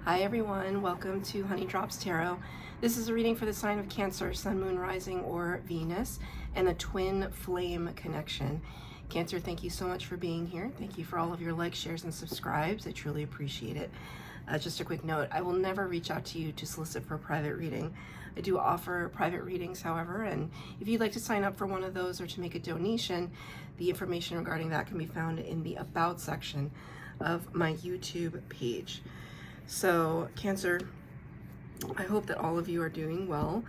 Hi everyone, welcome to Honey Drops Tarot. This is a reading for the sign of Cancer, Sun, Moon, Rising, or Venus, and the twin flame connection. Cancer, thank you so much for being here. Thank you for all of your likes, shares, and subscribes. I truly appreciate it. Just a quick note, I will never reach out to you to solicit for a private reading. I do offer private readings, however, and if you'd like to sign up for one of those or to make a donation, the information regarding that can be found in the About section of my YouTube page. So, Cancer, I hope that all of you are doing well.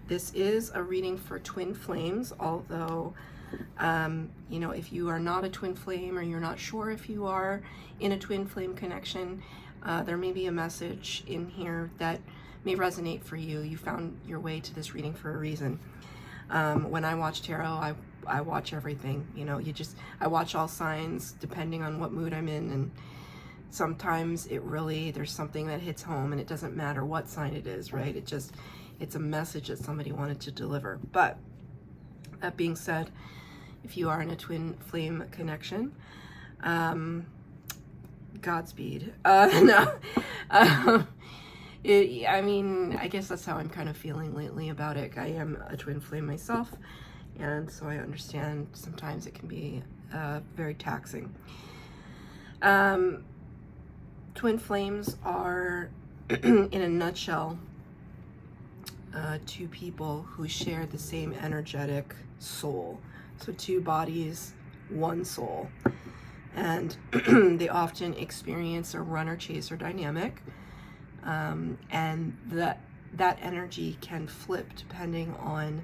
This is a reading for twin flames, although, if you are not a twin flame or you're not sure if you are in a twin flame connection, there may be a message in here that may resonate for you. You found your way to this reading for a reason. When I watch tarot, I watch everything. I watch all signs depending on what mood I'm in, and sometimes there's something that hits home, and it doesn't matter what sign it is, right? It's a message that somebody wanted to deliver. But that being said, if you are in a twin flame connection, Godspeed. No. I guess that's how I'm kind of feeling lately about it. I am a twin flame myself, and so I understand sometimes it can be very taxing. Twin flames are, in a nutshell, two people who share the same energetic soul. So two bodies, one soul. And they often experience a runner-chaser dynamic. And that energy can flip depending on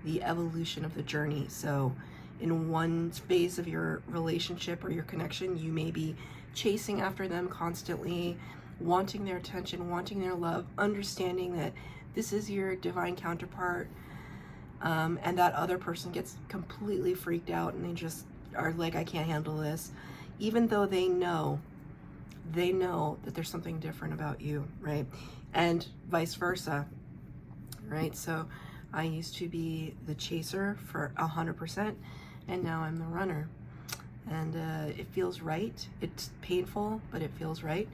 the evolution of the journey. So in one phase of your relationship or your connection, you may be chasing after them constantly, wanting their attention, wanting their love, understanding that this is your divine counterpart, and that other person gets completely freaked out and they just are like, I can't handle this, even though they know that there's something different about you, right? And vice versa, right? So I used to be the chaser for 100%, and now I'm the runner. And it feels right. It's painful, but it feels right.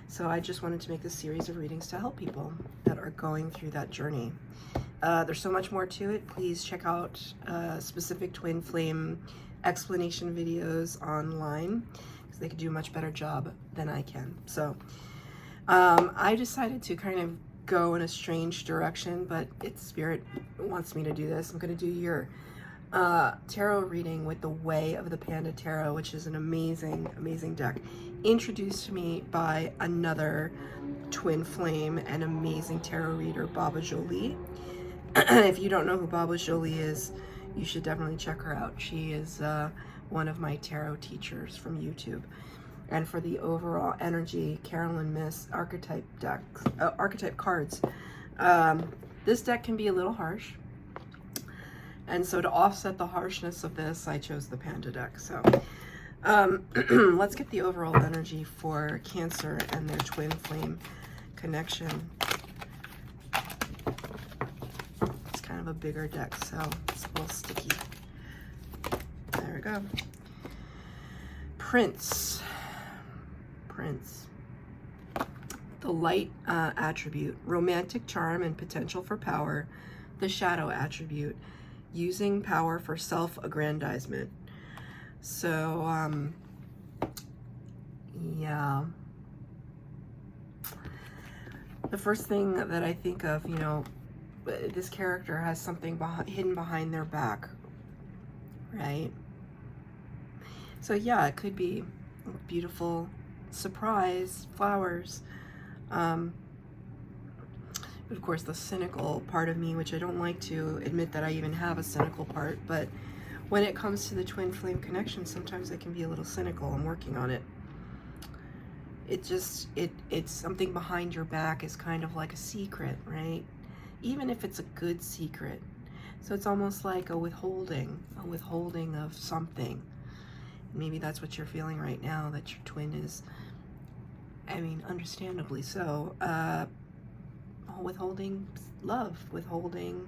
So I just wanted to make this series of readings to help people that are going through that journey. There's so much more to it. Please check out specific twin flame explanation videos online, because they could do a much better job than I can. So I decided to kind of go in a strange direction, but Spirit wants me to do this. I'm going to do your tarot reading with the Way of the Panda Tarot, which is an amazing deck introduced to me by another twin flame and amazing tarot reader, Baba Jolie. If you don't know who Baba Jolie is, you should definitely check her out. She is one of my tarot teachers from YouTube. And for the overall energy, Carolyn Myss archetype cards. This deck can be a little harsh. And so to offset the harshness of this, I chose the Panda deck. So let's get the overall energy for Cancer and their twin flame connection. It's kind of a bigger deck, so it's a little sticky. There we go. Prince. The light attribute, romantic charm and potential for power. The shadow attribute, using power for self-aggrandizement. So, yeah. The first thing that I think of, this character has something hidden behind their back, right? So yeah, it could be a beautiful surprise, flowers. Of course, the cynical part of me, which I don't like to admit that I even have a cynical part, but when it comes to the twin flame connection, sometimes I can be a little cynical. I'm working on it. It's something behind your back is kind of like a secret, right? Even if it's a good secret. So it's almost like a withholding of something. Maybe that's what you're feeling right now, that your twin is, understandably so, withholding love, withholding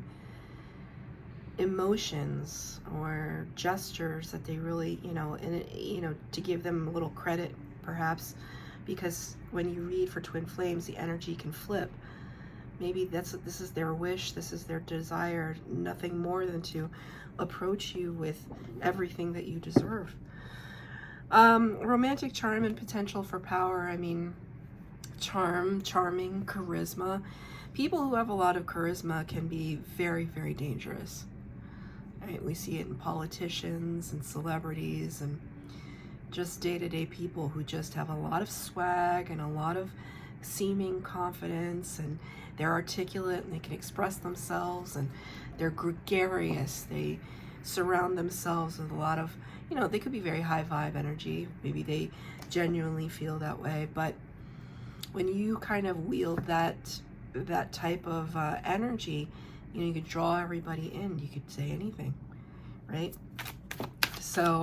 emotions or gestures that they really, to give them a little credit perhaps because when you read for twin flames, the energy can flip. Maybe this is their wish, this is their desire, nothing more than to approach you with everything that you deserve. Romantic charm and potential for power. I mean, charming, charisma. People who have a lot of charisma can be very, very dangerous. Right? We see it in politicians and celebrities and just day-to-day people who just have a lot of swag and a lot of seeming confidence, and they're articulate and they can express themselves, and they're gregarious. They surround themselves with a lot of, you know, they could be very high vibe energy. Maybe they genuinely feel that way, but when you kind of wield that type of energy, you know, you could draw everybody in. You could say anything, right? So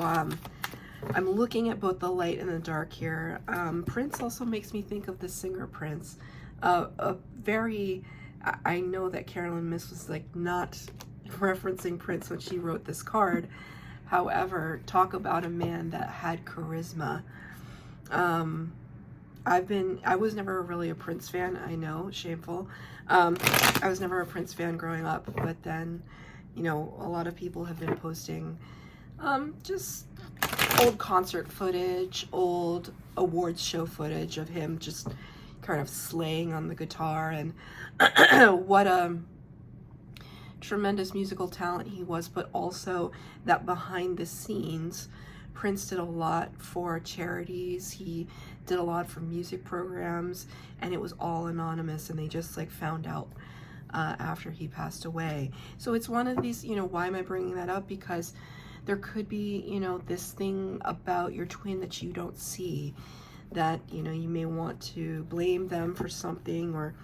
I'm looking at both the light and the dark here. Prince also makes me think of the singer Prince. I know that Carolyn Myss was like not referencing Prince when she wrote this card. However, talk about a man that had charisma. I was never really a Prince fan. I know, shameful. I was never a Prince fan growing up, but then, you know, a lot of people have been posting just old concert footage, old awards show footage of him just kind of slaying on the guitar, and what a tremendous musical talent he was, but also that behind the scenes, Prince did a lot for charities. He did a lot for music programs, and it was all anonymous, and they just like found out after he passed away. So it's one of these, you know, why am I bringing that up? Because there could be, you know, this thing about your twin that you don't see, that, you know, you may want to blame them for something or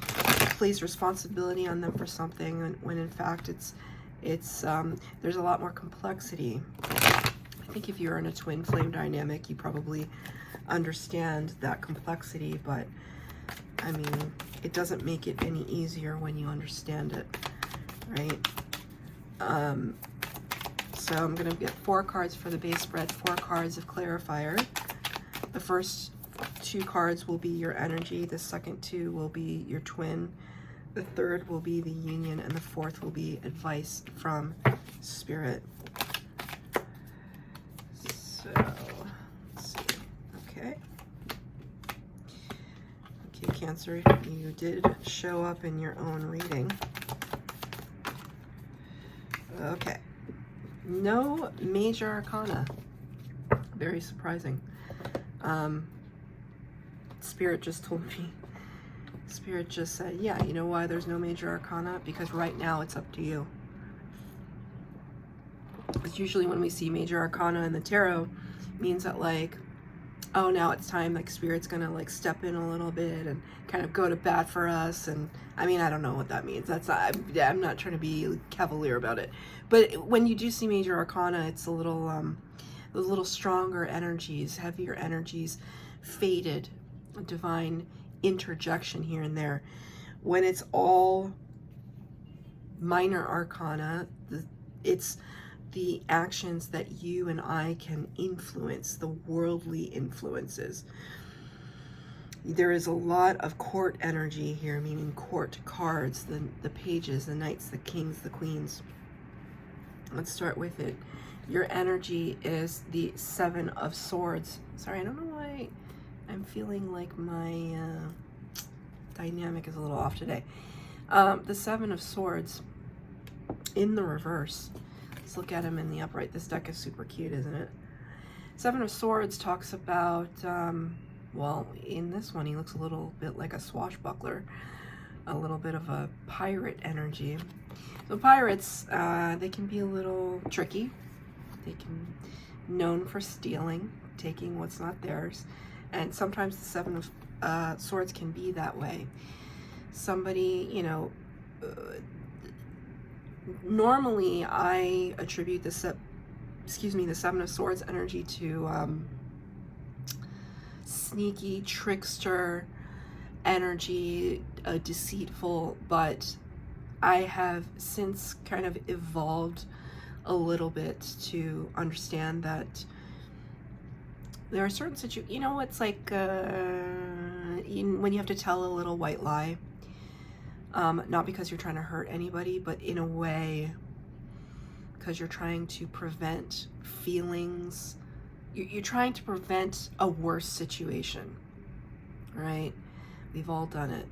place responsibility on them for something, when in fact it's there's a lot more complexity. I think if you're in a twin flame dynamic, you probably understand that complexity, but I mean, it doesn't make it any easier when you understand it, right? So I'm going to get 4 cards for the base spread, 4 cards of clarifier. The first 2 cards will be your energy, the second 2 will be your twin, the third will be the union, and the fourth will be advice from Spirit. So, let's see. Okay, Cancer, you did show up in your own reading. Okay. No major arcana. Very surprising. Spirit just told me. Spirit just said, yeah, you know why there's no major arcana? Because right now it's up to you. Because usually when we see major arcana in the tarot, it means that like, oh, now it's time, like Spirit's gonna like step in a little bit and kind of go to bat for us. And I mean, I don't know what that means. That's not, I'm not trying to be cavalier about it. But when you do see major arcana, it's a little, those little stronger energies, heavier energies, faded, divine interjection here and there. When it's all minor arcana, it's the actions that you and I can influence, the worldly influences. There is a lot of court energy here, meaning court cards, the pages, the knights, the kings, the queens. Let's start with it. Your energy is the 7 of Swords. Sorry, I don't know why I'm feeling like my dynamic is a little off today. The 7 of Swords in the reverse. Let's look at him in the upright. This deck is super cute, isn't it? 7 of Swords talks about, well, in this one, he looks a little bit like a swashbuckler, a little bit of a pirate energy. So pirates, they can be a little tricky. They can be known for stealing, taking what's not theirs. And sometimes the 7 of Swords can be that way. Somebody, you know, normally I attribute the 7 of Swords energy to sneaky, trickster energy, deceitful, but I have since kind of evolved a little bit to understand that there are certain situations, you know, it's like when you have to tell a little white lie, not because you're trying to hurt anybody, but in a way, because you're trying to prevent feelings, you're trying to prevent a worse situation, right? We've all done it.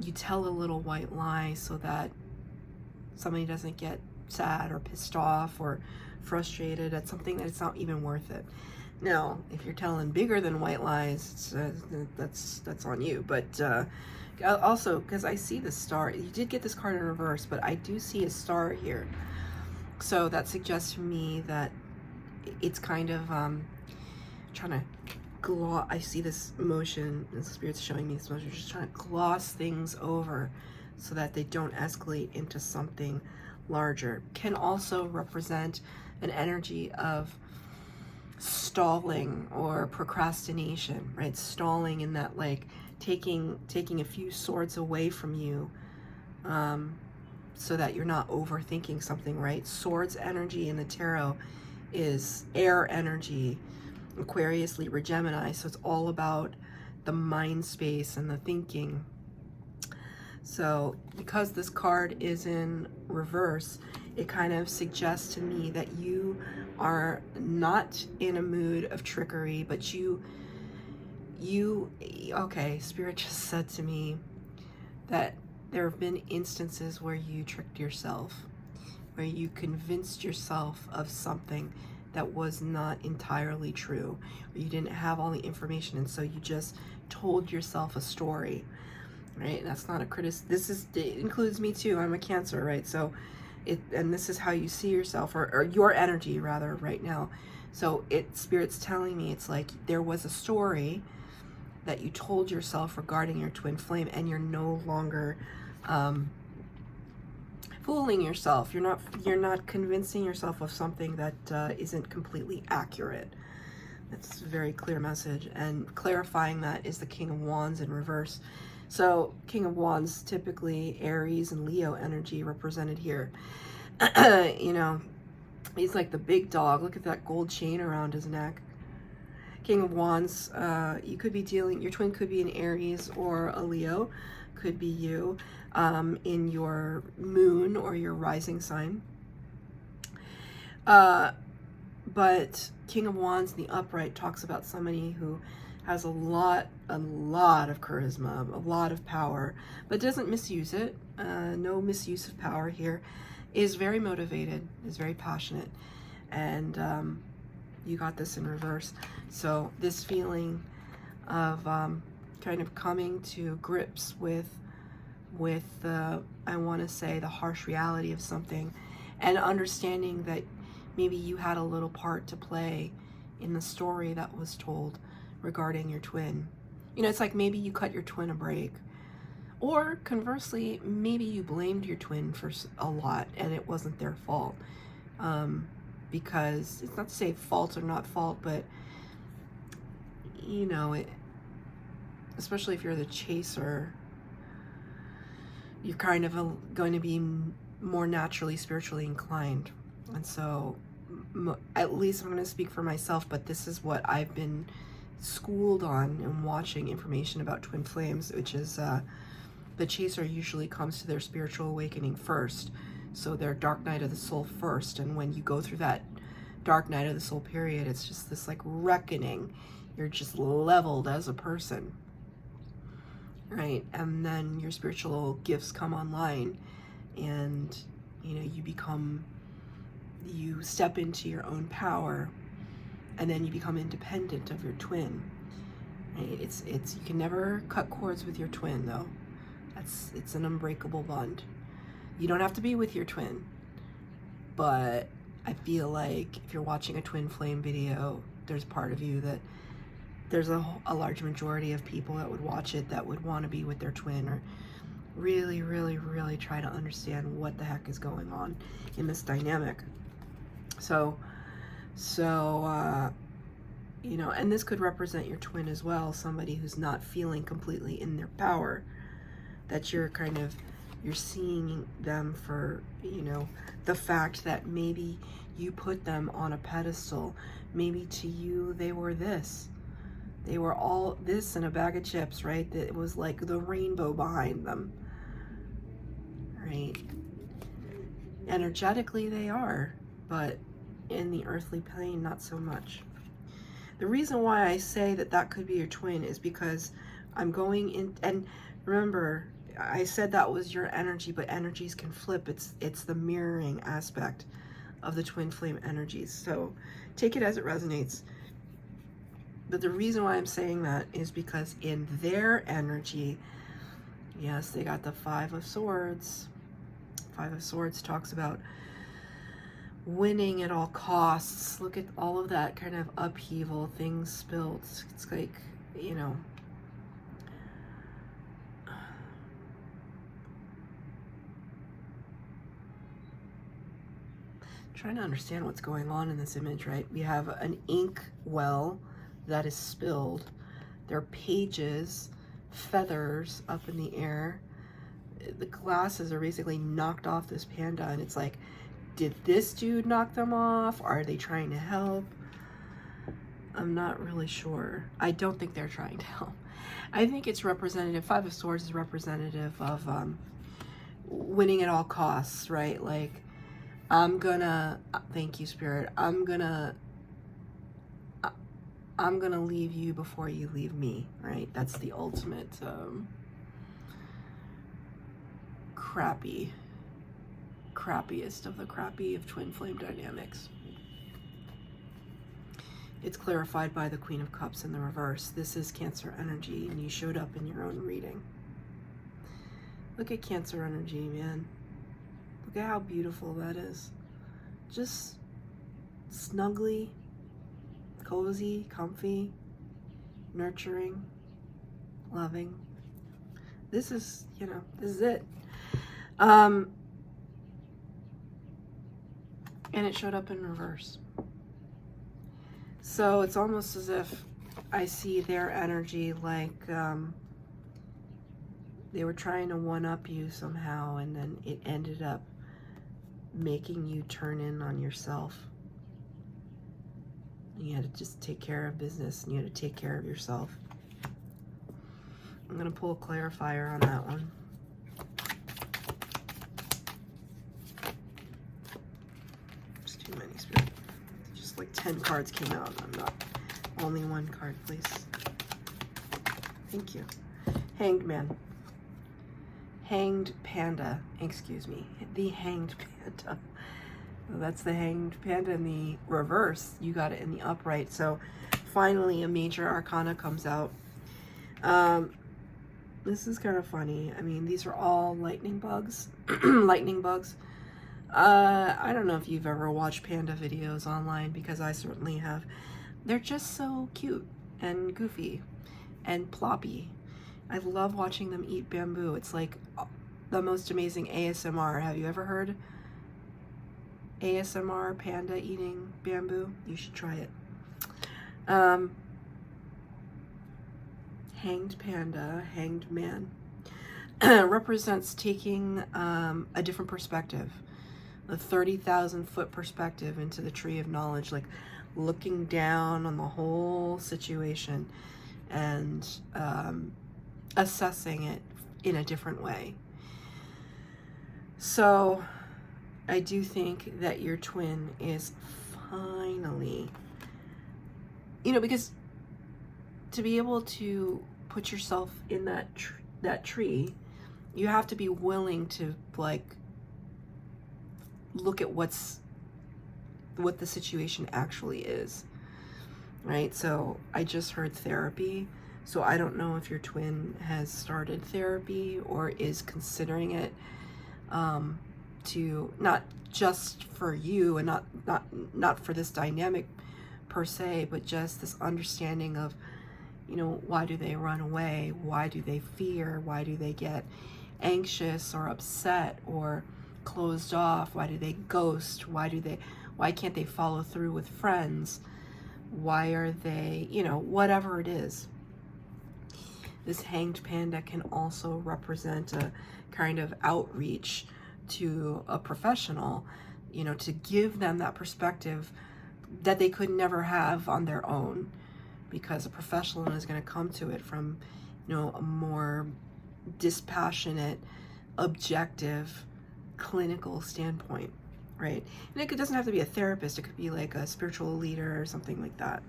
You tell a little white lie so that somebody doesn't get sad or pissed off or frustrated at something that it's not even worth it. Now, if you're telling bigger than white lies, that's on you. But also, because I see the star, you did get this card in reverse, but I do see a star here. So that suggests to me that it's kind of trying to gloss. I see this motion, and the Spirit's showing me this motion, just trying to gloss things over so that they don't escalate into something larger. Can also represent an energy of stalling or procrastination, right? Stalling in that, like, taking a few swords away from you, so that you're not overthinking something, right? Swords energy in the tarot is air energy, Aquarius, Libra, Gemini, so it's all about the mind space and the thinking. So because this card is in reverse, it kind of suggests to me that you are not in a mood of trickery, but okay, Spirit just said to me that there have been instances where you tricked yourself, where you convinced yourself of something that was not entirely true, or you didn't have all the information, and so you just told yourself a story, right? And that's not a criticism. It includes me too. I'm a Cancer, right? So and this is how you see yourself, or your energy rather right now. So Spirit's telling me it's like there was a story that you told yourself regarding your twin flame, and you're no longer fooling yourself. You're not convincing yourself of something that isn't completely accurate. That's a very clear message, and clarifying that is the King of Wands in reverse. So King of Wands, typically Aries and Leo energy represented here. You know, he's like the big dog. Look at that gold chain around his neck. King of Wands, you could be dealing, your twin could be an Aries or a Leo, could be you in your moon or your rising sign. But King of Wands in the upright talks about somebody who has a lot of charisma, a lot of power, but doesn't misuse it. No misuse of power here. Is very motivated, is very passionate, and you got this in reverse. So this feeling of kind of coming to grips with I want to say the harsh reality of something, and understanding that maybe you had a little part to play in the story that was told regarding your twin. You know, it's like maybe you cut your twin a break, or conversely, maybe you blamed your twin for a lot and it wasn't their fault. Because it's not to say fault or not fault, but you know, especially if you're the chaser, you're kind of going to be more naturally spiritually inclined. And so, at least I'm going to speak for myself, but this is what I've been schooled on and watching information about twin flames, which is the chaser usually comes to their spiritual awakening first. So their dark night of the soul first. And when you go through that dark night of the soul period, it's just this like reckoning. You're just leveled as a person, right? And then your spiritual gifts come online, and you know, you step into your own power, and then you become independent of your twin, right? You can never cut cords with your twin, though. It's an unbreakable bond. You don't have to be with your twin, but I feel like if you're watching a twin flame video, there's part of you that there's a large majority of people that would watch it that would want to be with their twin, or really, really, really try to understand what the heck is going on in this dynamic. So you know, and this could represent your twin as well, somebody who's not feeling completely in their power, that you're seeing them for, you know, the fact that maybe You put them on a pedestal. Maybe to you, they were this. They were all this and a bag of chips, right? It was like the rainbow behind them, right? Energetically, they are, but in the earthly plane, not so much. The reason why I say that that could be your twin is because I'm going in, and remember, I said that was your energy, but energies can flip. It's the mirroring aspect of the twin flame energies. So take it as it resonates. But the reason why I'm saying that is because in their energy, yes, they got the Five of Swords. Five of Swords talks about winning at all costs. Look at all of that kind of upheaval, things spilled. It's like, you know, trying to understand what's going on in this image, right? We have an ink well that is spilled. There are pages, feathers up in the air. The glasses are basically knocked off this panda, and it's like, did this dude knock them off? Are they trying to help? I'm not really sure. I don't think they're trying to help. I think it's representative. Five of Swords is representative of winning at all costs, right? Like, I'm gonna, thank you, Spirit. I'm gonna leave you before you leave me, right? That's the ultimate crappiest of the crappy of twin flame dynamics. It's clarified by the Queen of Cups in the reverse. This is Cancer energy, and you showed up in your own reading. Look at Cancer energy, man. Look at how beautiful that is. Just snuggly, cozy, comfy, nurturing, loving. This is, you know, this is it. And it showed up in reverse. So it's almost as if I see their energy like they were trying to one-up you somehow, and then it ended up making you turn in on yourself. You had to just take care of business, and you had to take care of yourself. I'm going to pull a clarifier on that one. There's too many, Spirit. Just like 10 cards came out. I'm not. Only one card, please. Thank you. Hanged Man. Hanged Panda. Excuse me. The Hanged Panda. That's the Hanged Panda in the reverse. You got it in the upright. So finally a major arcana comes out. This is kind of funny. I mean, these are all lightning bugs. Lightning bugs. I don't know if you've ever watched panda videos online, because I certainly have. They're just so cute and goofy and ploppy. I love watching them eat bamboo. It's like the most amazing ASMR. Have you ever heard ASMR panda eating bamboo? You should try it. Hanged Panda, Hanged Man, represents taking a different perspective, a 30,000 foot perspective into the tree of knowledge, like looking down on the whole situation and assessing it in a different way. So I do think that your twin is finally, you know, because to be able to put yourself in that tree, you have to be willing to like look at what the situation actually is, right? So I just heard therapy. So I don't know if your twin has started therapy or is considering it, to not just for you and not for this dynamic per se, but just this understanding of, you know, why do they run away? Why do they fear? Why do they get anxious or upset or closed off? Why do they ghost? Why can't they follow through with friends? Why are they, you know, whatever it is. This Hanged Panda can also represent a kind of outreach to a professional. you know, to give them that perspective that they could never have on their own, because a professional is going to come to it from, you know, a more dispassionate, objective, clinical standpoint, right? And it doesn't have to be a therapist. It could be like a spiritual leader or something like that.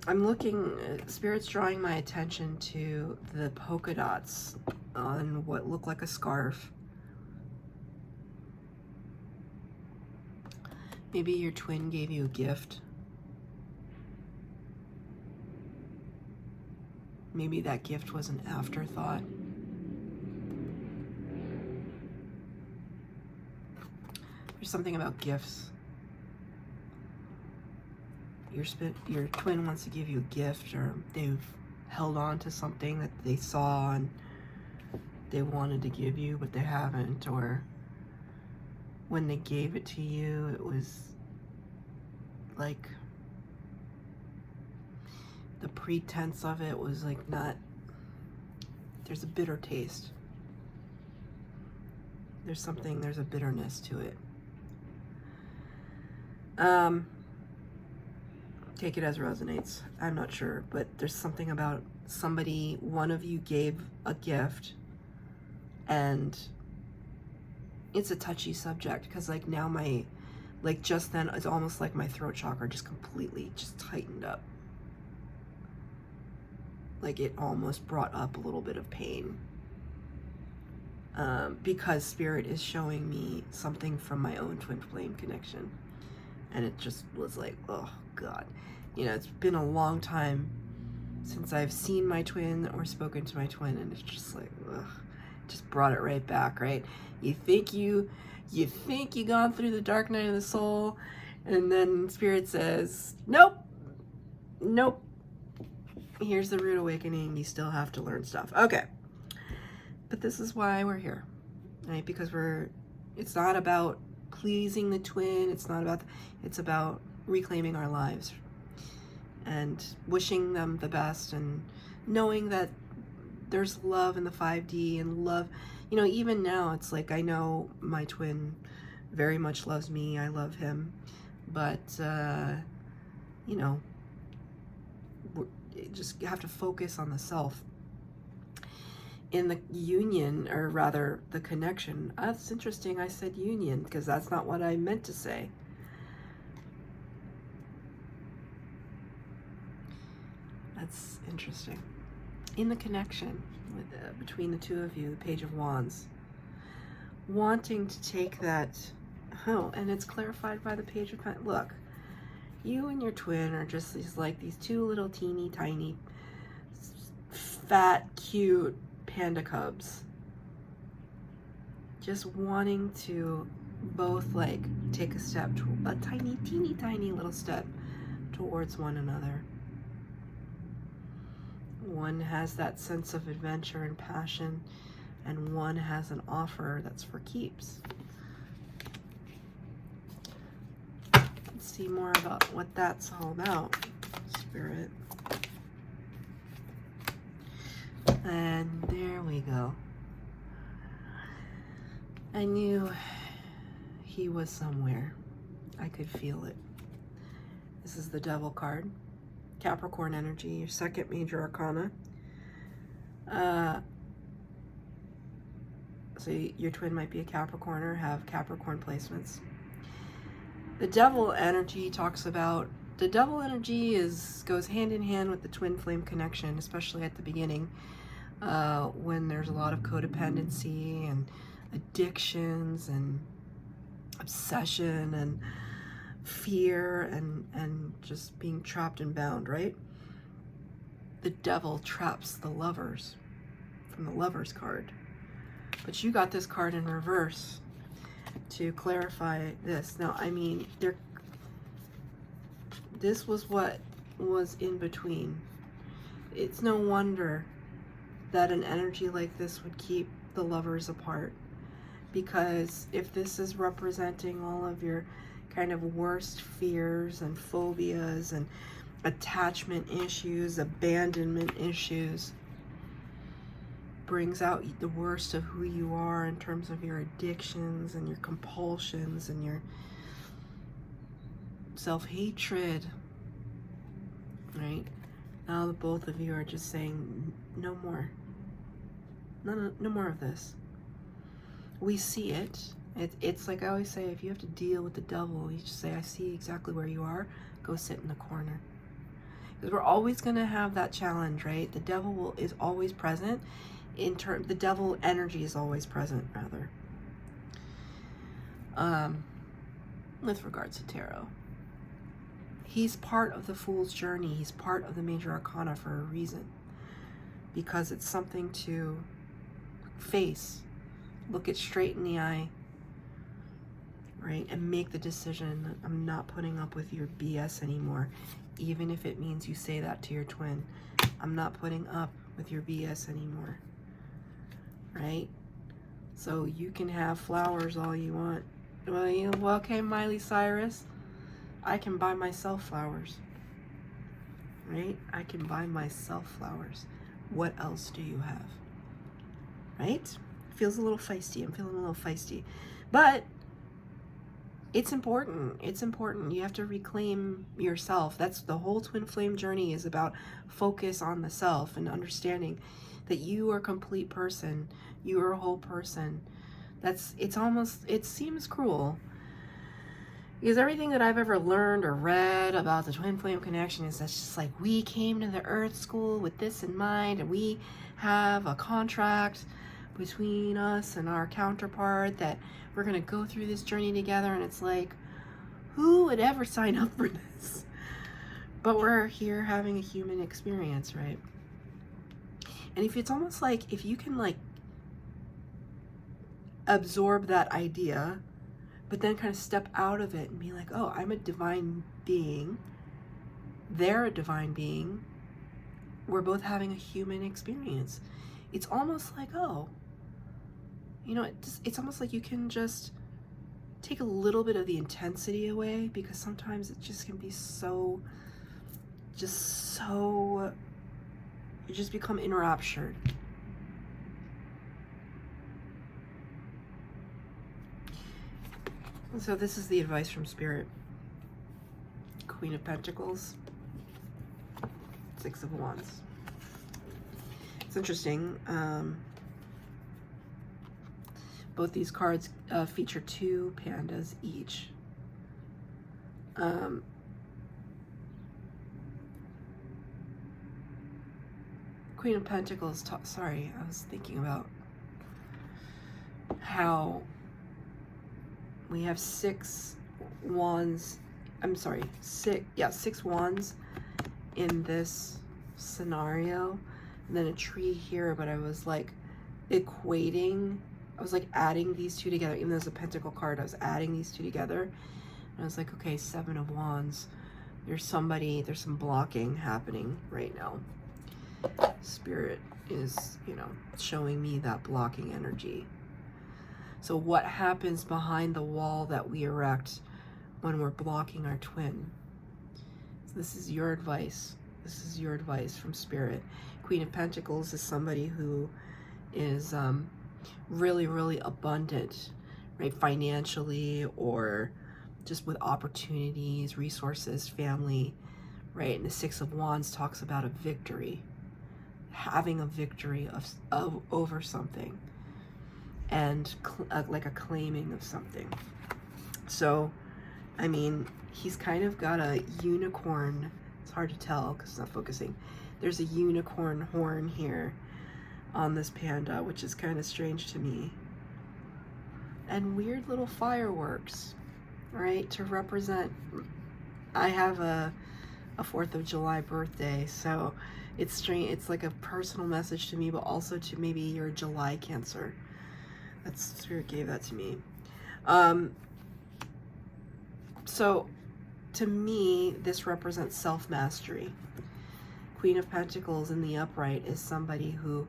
I'm looking, Spirit's drawing my attention to the polka dots on what looked like a scarf. Maybe your twin gave you a gift. Maybe that gift was an afterthought. There's something about gifts. Your twin wants to give you a gift, or they've held on to something that they saw and they wanted to give you, but they haven't, or when they gave it to you, it was like the pretense of it was like not, there's a bitter taste. There's a bitterness to it. Take it as resonates. I'm not sure, but there's something about somebody, one of you gave a gift, and it's a touchy subject, because like now like just then, it's almost like my throat chakra just completely just tightened up. Like it almost brought up a little bit of pain. Because Spirit is showing me something from my own twin flame connection. And it just was like, oh God. You know, it's been a long time since I've seen my twin or spoken to my twin, and it's just like, ugh, just brought it right back, right? You think you gone through the dark night of the soul, and then Spirit says, nope, here's the rude awakening, you still have to learn stuff. Okay. But this is why we're here, right? Because it's not about pleasing the twin, it's about reclaiming our lives and wishing them the best, and knowing that there's love in the 5D, and love, you know, even now it's like, I know my twin very much loves me, I love him, but you know, just have to focus on the self in the union, or rather the connection. That's interesting, I said union, because that's not what I meant to say. That's interesting. In the connection between the two of you, the Page of Wands, wanting to take that, and it's clarified by the Page of Pentacles. Look, you and your twin are just these two little teeny tiny, fat, cute panda cubs, just wanting to both like take a step, a tiny, teeny tiny little step towards one another. One has that sense of adventure and passion, and one has an offer that's for keeps. Let's see more about what that's all about, Spirit. And there we go. I knew he was somewhere. I could feel it. This is the Devil card. Capricorn energy, your second major arcana. So your twin might be a Capricorn or have Capricorn placements. The Devil energy talks about, the Devil energy goes hand in hand with the twin flame connection, especially at the beginning, when there's a lot of codependency and addictions and obsession and fear and just being trapped and bound, right? The Devil traps the lovers from the Lovers card. But you got this card in reverse to clarify this. Now, I mean, this was what was in between. It's no wonder that an energy like this would keep the lovers apart, because if this is representing all of your kind of worst fears and phobias and attachment issues, abandonment issues. Brings out the worst of who you are in terms of your addictions and your compulsions and your self-hatred, right? Now the both of you are just saying, no more. No more of this. We see it. It's like I always say, if you have to deal with the devil, you just say, I see exactly where you are. Go sit in the corner. Because we're always going to have that challenge, right? The devil is always present. The devil energy is always present, rather. With regards to tarot. He's part of the Fool's journey. He's part of the Major Arcana for a reason. Because it's something to face, look it straight in the eye, right? And make the decision, I'm not putting up with your BS anymore. Even if it means you say that to your twin. I'm not putting up with your BS anymore. Right? So you can have flowers all you want. Well, okay, Miley Cyrus, I can buy myself flowers. Right? I can buy myself flowers. What else do you have? Right? Feels a little feisty. I'm feeling a little feisty. But it's important. It's important. You have to reclaim yourself. That's the whole twin flame journey, is about focus on the self and understanding that you are a complete person. You are a whole person. It seems cruel. Because everything that I've ever learned or read about the twin flame connection is that's just like, we came to the earth school with this in mind, and we have a contract between us and our counterpart that we're going to go through this journey together. And it's like, who would ever sign up for this? But we're here having a human experience, right? And if it's almost like, if you can like absorb that idea, but then kind of step out of it and be like, oh, I'm a divine being. They're a divine being. We're both having a human experience. It's almost like, oh, you know, it's almost like you can just take a little bit of the intensity away, because sometimes it just can be so, you just become enraptured. So this is the advice from Spirit. Queen of Pentacles, Six of Wands. It's interesting. Both these cards feature two pandas each. Queen of Pentacles, sorry, I was thinking about how we have six wands in this scenario, and then a tree here, but I was like adding these two together. Even though there's a pentacle card, I was adding these two together, and I was like, okay, Seven of Wands, there's some blocking happening right now. Spirit is, showing me that blocking energy. So what happens behind the wall that we erect when we're blocking our twin? So this is your advice. This is your advice from Spirit. Queen of Pentacles is somebody who is really, really abundant, right? Financially, or just with opportunities, resources, family, right? And the Six of Wands talks about a victory, having a victory of over something, and like a claiming of something. So, I mean, he's kind of got a unicorn. It's hard to tell because it's not focusing. There's a unicorn horn here on this panda, which is kind of strange to me. And weird little fireworks, right? To represent, I have a 4th of July birthday, so it's strange. It's like a personal message to me, but also to maybe your July Cancer. That's, Spirit gave that to me. So to me, this represents self-mastery. Queen of Pentacles in the upright is somebody who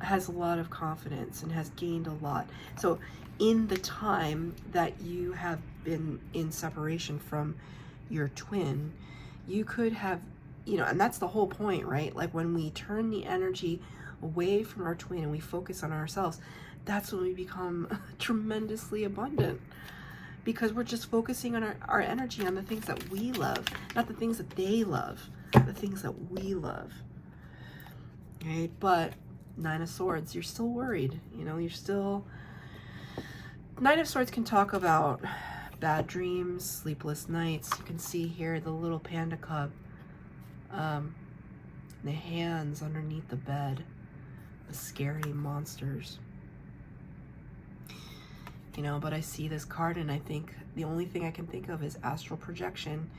has a lot of confidence and has gained a lot. So in the time that you have been in separation from your twin, you could have, you know, and that's the whole point, right? Like when we turn the energy away from our twin and we focus on ourselves, that's when we become tremendously abundant, because we're just focusing on our energy on the things that we love, not the things that they love, the things that we love. Right? But Nine of Swords, you're still worried, you know, you're still, Nine of Swords can talk about bad dreams, sleepless nights. You can see here the little panda cub, the hands underneath the bed, the scary monsters. You know, but I see this card and I think the only thing I can think of is astral projection.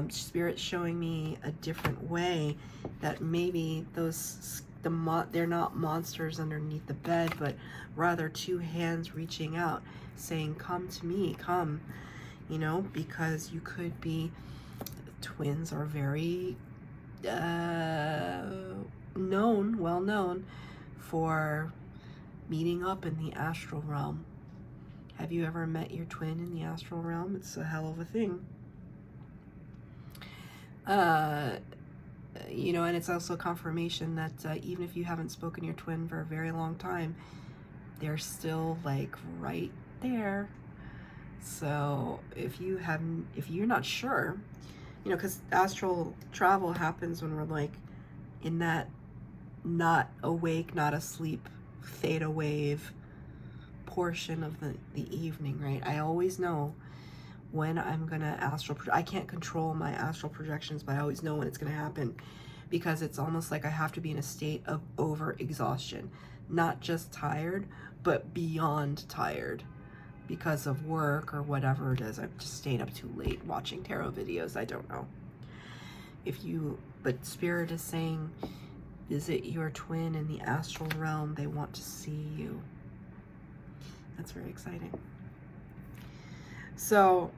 Spirit's showing me a different way, that maybe those, they're not monsters underneath the bed, but rather two hands reaching out saying, come to me, come, you know, because you could be, twins are very well known for meeting up in the astral realm. Have you ever met your twin in the astral realm? It's a hell of a thing. You know, and it's also confirmation that even if you haven't spoken to your twin for a very long time, they're still like right there. So if you're not sure, you know, because astral travel happens when we're like in that not awake, not asleep, theta wave portion of the evening, right? I always know when I'm gonna I can't control my astral projections, but I always know when it's gonna happen, because it's almost like I have to be in a state of over exhaustion, not just tired, but beyond tired because of work or whatever it is. I've just stayed up too late watching tarot videos. I don't know. But Spirit is saying, visit your twin in the astral realm. They want to see you. That's very exciting. So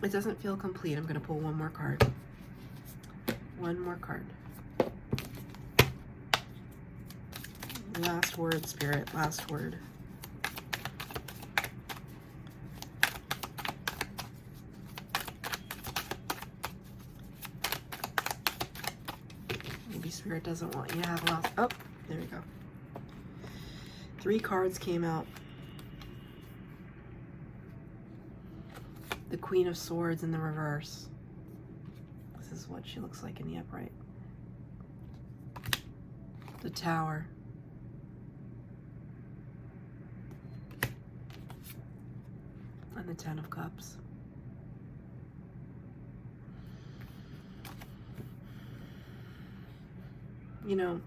it doesn't feel complete. I'm going to pull one more card. One more card. Last word, Spirit. Last word. Maybe Spirit doesn't want you to have last. Oh, there we go. 3 cards came out. The Queen of Swords in the reverse. This is what she looks like in the upright. The Tower. And the Ten of Cups. You know,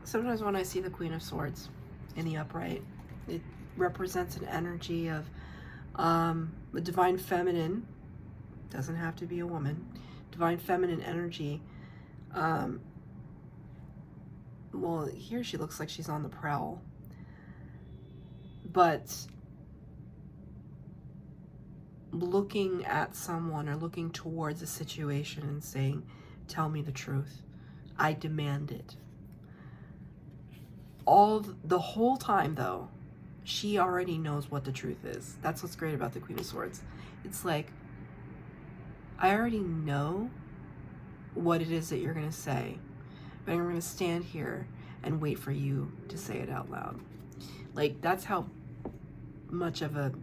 sometimes when I see the Queen of Swords in the upright, it represents an energy of the divine feminine. Doesn't have to be a woman. Divine feminine energy. Well, here she looks like she's on the prowl. But looking at someone or looking towards a situation and saying, tell me the truth. I demand it. The whole time, though, she already knows what the truth is. That's what's great about the Queen of Swords. It's like, I already know what it is that you're going to say, but I'm going to stand here and wait for you to say it out loud. Like, that's how much of the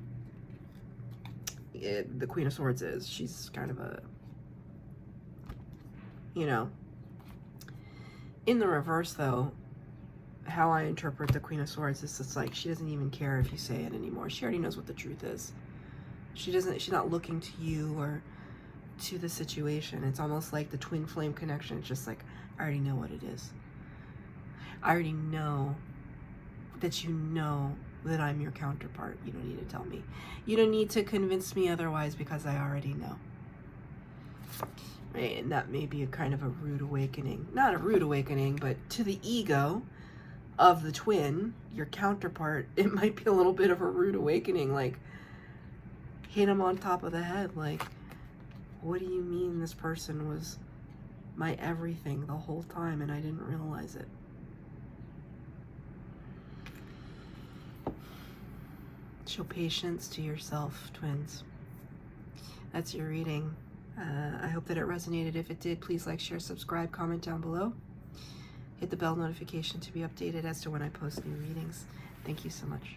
Queen of Swords is. She's kind of a, you know. In the reverse, though, how I interpret the Queen of Swords is just like, she doesn't even care if you say it anymore. She already knows what the truth is. She's not looking to you or to the situation. It's almost like the twin flame connection. It's just like, I already know what it is. I already know that you know that I'm your counterpart. You don't need to tell me. You don't need to convince me otherwise, because I already know. Right? And that may be a kind of a rude awakening. Not a rude awakening, but to the ego of the twin, your counterpart, it might be a little bit of a rude awakening. Like, hit him on top of the head. Like, what do you mean this person was my everything the whole time, and I didn't realize it. Show patience to yourself, twins. That's your reading. I hope that it resonated. If it did, please like, share, subscribe, comment down below. Hit the bell notification to be updated as to when I post new readings. Thank you so much.